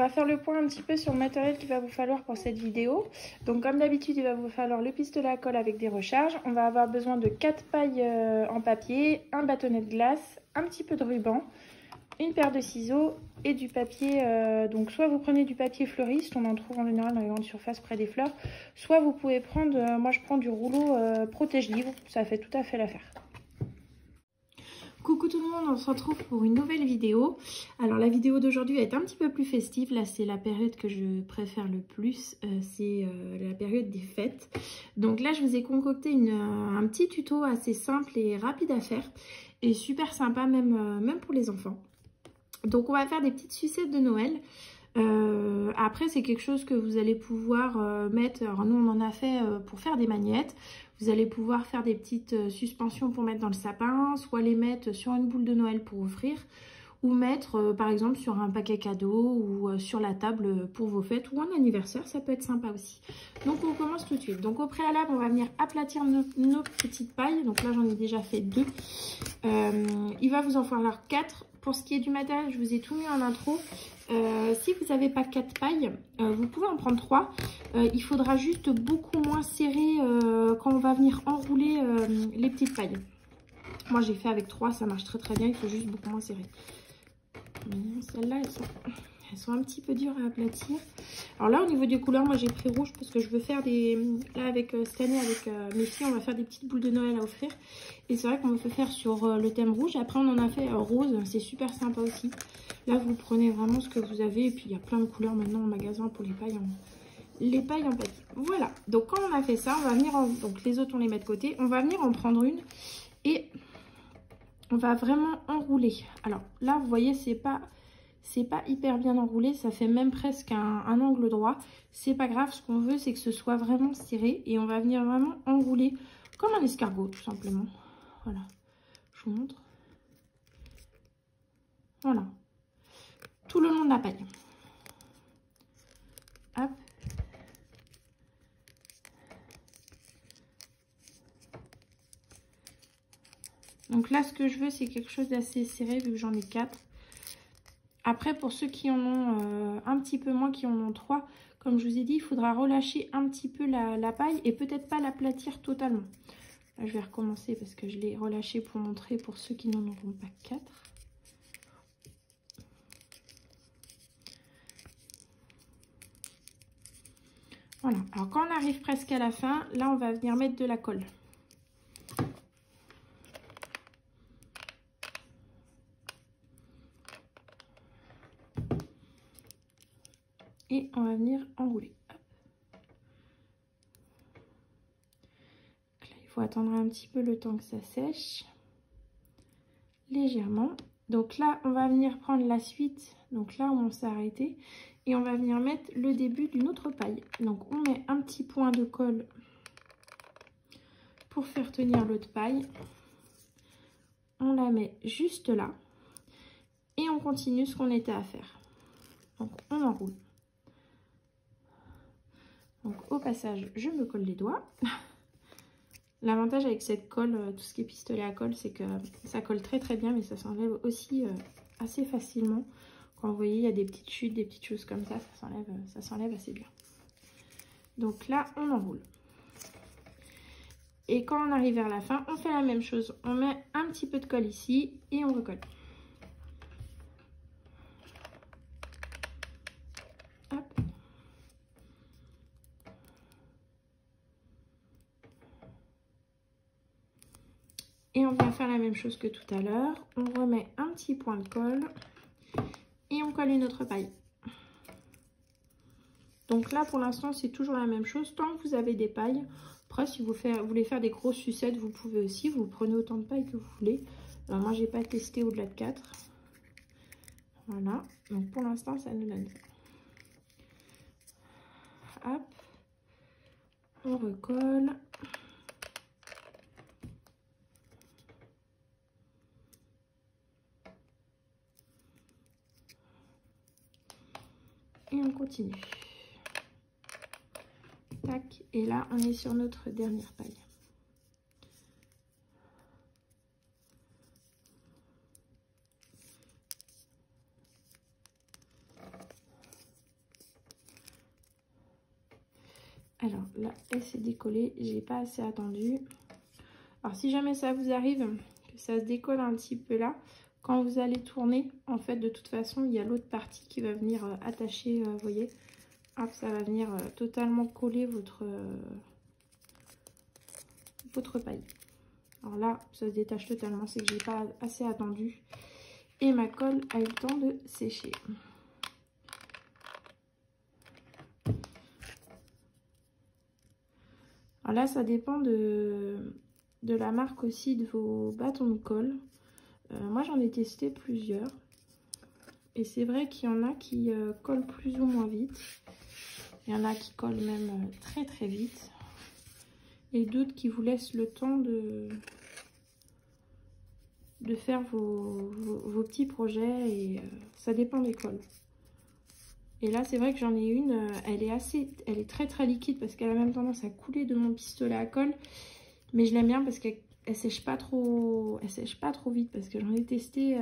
va faire le point un petit peu sur le matériel qu'il va vous falloir pour cette vidéo. Donc comme d'habitude, il va vous falloir le pistolet à colle avec des recharges. On va avoir besoin de 4 pailles en papier, un bâtonnet de glace, un petit peu de ruban, une paire de ciseaux et du papier. Donc soit vous prenez du papier fleuriste, on en trouve en général dans les grandes surfaces près des fleurs. Soit vous pouvez prendre, moi je prends du rouleau protège-livre, ça fait tout à fait l'affaire. Coucou tout le monde, on se retrouve pour une nouvelle vidéo. Alors la vidéo d'aujourd'hui va être un petit peu plus festive. Là c'est la période que je préfère le plus, c'est la période des fêtes. Donc là je vous ai concocté un petit tuto assez simple et rapide à faire. Et super sympa même pour les enfants. Donc on va faire des petites sucettes de Noël. Après c'est quelque chose que vous allez pouvoir mettre, alors nous on en a fait pour faire des magnettes. Vous allez pouvoir faire des petites suspensions pour mettre dans le sapin, soit les mettre sur une boule de Noël pour offrir, ou mettre par exemple sur un paquet cadeau ou sur la table pour vos fêtes ou un anniversaire, ça peut être sympa aussi. Donc on commence tout de suite. Donc au préalable on va venir aplatir nos petites pailles. Donc là j'en ai déjà fait 2. Il va vous en falloir 4. Pour ce qui est du matériel, je vous ai tout mis en intro. Si vous n'avez pas 4 pailles, vous pouvez en prendre 3. Il faudra juste beaucoup moins serré quand on va venir enrouler les petites pailles. Moi j'ai fait avec 3, ça marche très très bien, il faut juste beaucoup moins serré. Celles-là, elles sont un petit peu dures à aplatir. Alors là au niveau des couleurs, moi j'ai pris rouge parce que je veux faire des... Là avec cette année avec mes filles, on va faire des petites boules de Noël à offrir. Et c'est vrai qu'on me fait faire sur le thème rouge. Après on en a fait rose, c'est super sympa aussi. Là vous prenez vraiment ce que vous avez. Et puis il y a plein de couleurs maintenant en magasin pour les pailles en papier. Voilà, donc quand on a fait ça, on va venir donc les autres on les met de côté. On va venir en prendre une et on va vraiment enrouler. Alors là vous voyez c'est pas hyper bien enroulé, ça fait même presque un angle droit. C'est pas grave, ce qu'on veut c'est que ce soit vraiment serré et on va venir vraiment enrouler comme un escargot tout simplement. Voilà, je vous montre. Voilà, tout le long de la paille. Hop. Donc là ce que je veux c'est quelque chose d'assez serré vu que j'en ai 4. Après, pour ceux qui en ont un petit peu moins, qui en ont 3, comme je vous ai dit, il faudra relâcher un petit peu la paille et peut-être pas l'aplatir totalement. Là, je vais recommencer parce que je l'ai relâché pour montrer pour ceux qui n'en auront pas 4. Voilà, alors quand on arrive presque à la fin, là, on va venir mettre de la colle. Et on va venir enrouler. Hop. Là, il faut attendre un petit peu le temps que ça sèche. Légèrement. Donc là, on va venir prendre la suite. Donc là où on s'est arrêté. Et on va venir mettre le début d'une autre paille. Donc on met un petit point de colle pour faire tenir l'autre paille. On la met juste là. Et on continue ce qu'on était à faire. Donc on enroule. Donc au passage, je me colle les doigts. L'avantage avec cette colle, tout ce qui est pistolet à colle, c'est que ça colle très très bien, mais ça s'enlève aussi assez facilement. Quand vous voyez, il y a des petites chutes, des petites choses comme ça s'enlève assez bien. Donc là, on enroule. Et quand on arrive vers la fin, on fait la même chose. On met un petit peu de colle ici et on recolle. Hop. Et on vient faire la même chose que tout à l'heure. On remet un petit point de colle et on colle une autre paille. Donc là, pour l'instant, c'est toujours la même chose. Tant que vous avez des pailles, après, si vous voulez faire des grosses sucettes, vous pouvez aussi. Vous prenez autant de pailles que vous voulez. Alors, moi, j'ai pas testé au-delà de 4. Voilà. Donc, pour l'instant, ça nous donne ça. Hop. On recolle. Et on continue. Tac. Et là, on est sur notre dernière paille. Alors là, elle s'est décollée, j'ai pas assez attendu. Alors si jamais ça vous arrive, que ça se décolle un petit peu là, quand vous allez tourner, en fait de toute façon, il y a l'autre partie qui va venir attacher, vous voyez. Hop, ça va venir totalement coller votre paille. Alors là, ça se détache totalement, c'est que j'ai pas assez attendu. Et ma colle a eu le temps de sécher. Alors là, ça dépend de la marque aussi de vos bâtons de colle. Moi, j'en ai testé plusieurs. Et c'est vrai qu'il y en a qui collent plus ou moins vite. Il y en a qui collent même très très vite. Et d'autres qui vous laissent le temps de faire vos petits projets. Et ça dépend des colles. Et là, c'est vrai que j'en ai une, elle est très très liquide parce qu'elle a même tendance à couler de mon pistolet à colle. Mais je l'aime bien parce qu'elle sèche pas trop, vite parce que j'en ai testé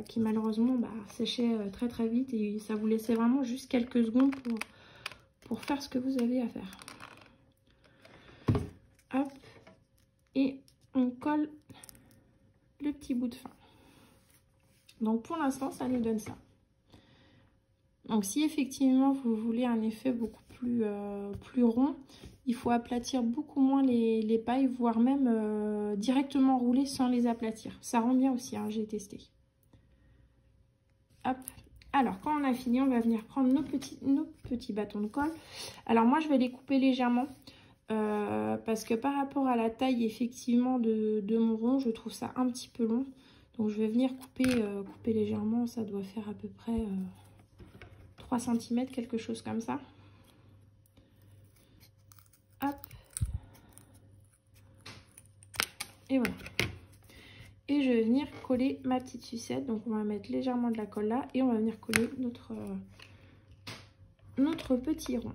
qui malheureusement séchait très très vite et ça vous laissait vraiment juste quelques secondes pour faire ce que vous avez à faire. Hop, et on colle le petit bout de fin. Donc pour l'instant, ça nous donne ça. Donc si effectivement vous voulez un effet beaucoup plus rond, il faut aplatir beaucoup moins les pailles, voire même directement rouler sans les aplatir. Ça rend bien aussi, hein, j'ai testé. Hop. Alors quand on a fini, on va venir prendre nos petits bâtons de colle. Alors moi je vais les couper légèrement parce que par rapport à la taille effectivement de mon rond, je trouve ça un petit peu long. Donc je vais venir couper légèrement, ça doit faire à peu près 3 cm, quelque chose comme ça. Hop. Et voilà. Et je vais venir coller ma petite sucette. Donc on va mettre légèrement de la colle là et on va venir coller notre petit rond.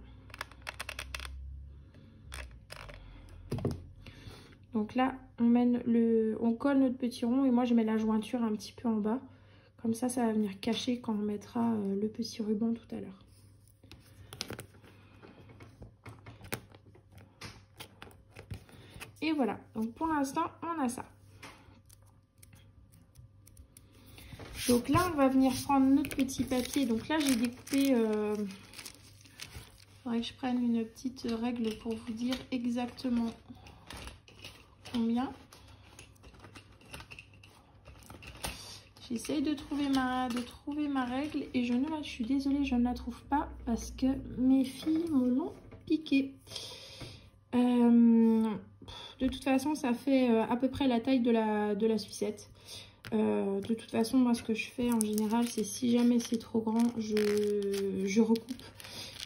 Donc là, on colle notre petit rond et moi je mets la jointure un petit peu en bas. Comme ça, ça va venir cacher quand on mettra le petit ruban tout à l'heure. Et voilà, donc pour l'instant, on a ça. Donc là, on va venir prendre notre petit papier. Donc là, j'ai découpé... Il faudrait que je prenne une petite règle pour vous dire exactement combien. J'essaye de trouver ma règle et je suis désolée, je ne la trouve pas parce que mes filles me l'ont piqué. De toute façon, ça fait à peu près la taille de la sucette. De toute façon, moi, ce que je fais en général, c'est si jamais c'est trop grand, je recoupe.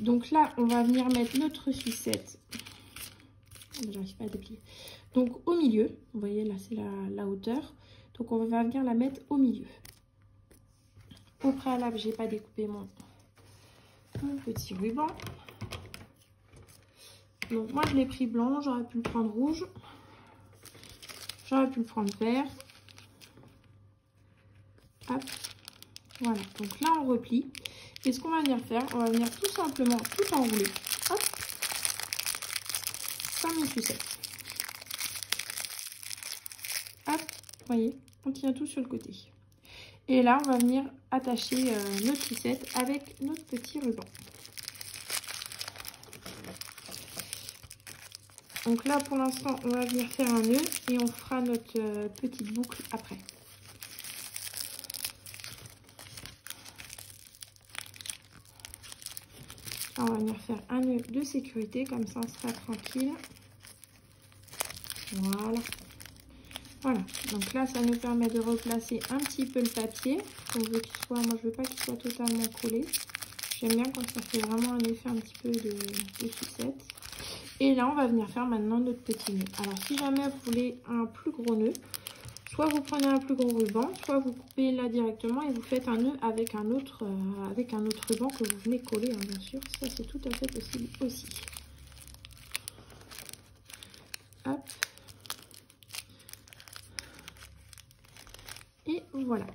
Donc là, on va venir mettre notre sucette. J'arrive pas à déplier. Donc au milieu, vous voyez là, c'est la hauteur. Donc on va venir la mettre au milieu. Au préalable, j'ai pas découpé mon petit ruban. Donc moi je l'ai pris blanc, j'aurais pu le prendre rouge. J'aurais pu le prendre vert. Hop. Voilà, donc là on replie. Et ce qu'on va venir faire, on va venir tout simplement tout enrouler. Hop. Comme une sucette. Hop, vous voyez, on tient tout sur le côté. Et là, on va venir attacher notre sucette avec notre petit ruban. Donc là, pour l'instant, on va venir faire un nœud et on fera notre petite boucle après. On va venir faire un nœud de sécurité, comme ça on sera tranquille. Voilà. Voilà, donc là ça nous permet de replacer un petit peu le papier. On veut qu'il soit, moi je veux pas qu'il soit totalement collé. J'aime bien quand ça fait vraiment un effet un petit peu de sucette. Et là on va venir faire maintenant notre petit nœud. Alors si jamais vous voulez un plus gros nœud, soit vous prenez un plus gros ruban, soit vous coupez là directement et vous faites un nœud avec un autre ruban que vous venez coller, hein, bien sûr. Ça c'est tout à fait possible aussi. Hop. Et voilà.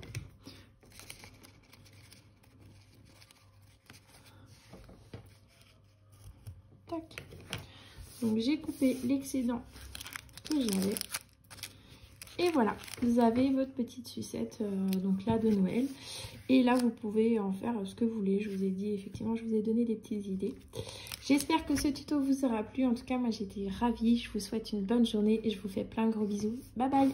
Tac. Donc j'ai coupé l'excédent que j'avais. Et voilà, vous avez votre petite sucette donc là de Noël. Et là, vous pouvez en faire ce que vous voulez. Je vous ai dit, effectivement, je vous ai donné des petites idées. J'espère que ce tuto vous aura plu. En tout cas, moi, j'étais ravie. Je vous souhaite une bonne journée et je vous fais plein de gros bisous. Bye bye!